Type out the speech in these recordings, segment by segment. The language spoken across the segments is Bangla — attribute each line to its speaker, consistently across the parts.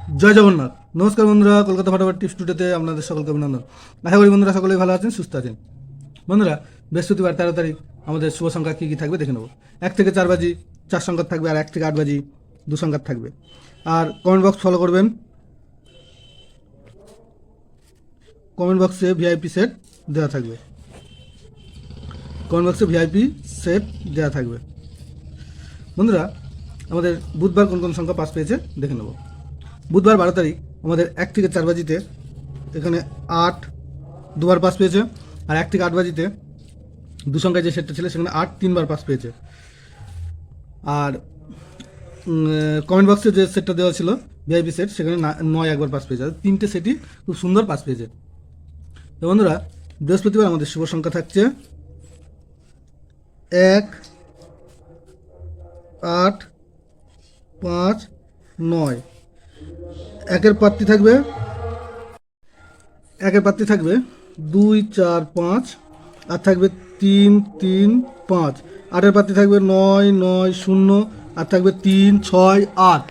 Speaker 1: জয় জগন্নাথ। নমস্কার বন্ধুরা, কলকাতা ফটাফট টিপস টুডেতে আপনাদের সকলকে অভিনন্দন। আশা করি বন্ধুরা সকলেই ভালো আছেন, সুস্থ আছেন। বন্ধুরা, বৃহস্পতিবার 13 তারিখ আমাদের শুভ সংখ্যা কী কী থাকবে দেখে নেব। 1 থেকে 4 বাজি 4 সংখ্যা থাকবে, আর 1 থেকে 8 বাজি 2 সংখ্যা থাকবে। আর কমেন্ট বক্স ফলো করবেন। কমেন্ট বক্সে ভিআইপি সেট দেওয়া থাকবে। কমেন্ট বক্সে ভিআইপি সেট দেওয়া থাকবে। বন্ধুরা, আমাদের বুধবার কোন কোন সংখ্যা পাস পেয়েছে দেখে নেব। বুধবার 12 তারিখ আমাদের 1 থেকে 4 বাজিতে এখানে 8 দুবার পাস পেয়েছে, আর 1 থেকে 8 বাজিতে 2 সংখ্যায় যে সেটটা ছিল সেখানে 8 3বার পাস পেয়েছে। আর কমেন্ট বক্সে যে সেটটা দেওয়া ছিল ভিআইপি সেট সেখানে 9 একবার পাস পেয়েছে। তিনটে সেটই খুব সুন্দর পাস পেয়েছে। তো বন্ধুরা, বৃহস্পতিবার আমাদের শুভ সংখ্যা থাকছে 1 8 5 9। একের পাত্রী থাকবে 2 4 5, আর থাকবে 3 3 5। 8-এর পাত্রী থাকবে 9 9 0, আর থাকবে 3 6 8।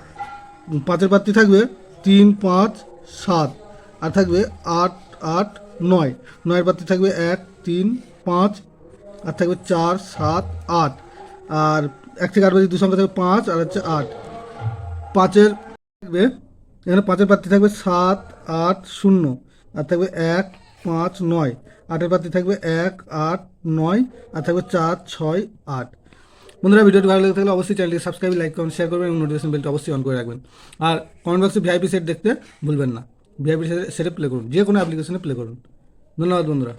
Speaker 1: 5-এর পাত্রী থাকবে 3 5 7, আর থাকবে 8 8 9। 9-এর পাত্রী থাকবে 1 3 5, আর থাকবে 4 7 8। আর 1 থেকে 8 বাজে 2 সংখ্যা থাকবে 5, আর হচ্ছে 8। 5-এর থাকবে এখানে 5-এর পাত্রী থাকবে 7 8 0, আর থাকবে 1 5 9। 8-এর পাত্রী থাকবে 1 8 9, আর থাকবে 4 6 8। বন্ধুরা, ভিডিওটি ভালো লেগে থাকলে অবশ্যই চ্যানেলটি সাবস্ক্রাইব, লাইক, কমেন্ট, শেয়ার করবেন এবং নোটিফিকেশন বেলটা অবশ্যই অন করে রাখবেন। আর কমেন্ট বক্সে ভিআইপি সেট দেখতে ভুলবেন না। ভিআইপি সেটে প্লে করুন, যে কোনো অ্যাপ্লিকেশনে প্লে করুন। ধন্যবাদ বন্ধুরা।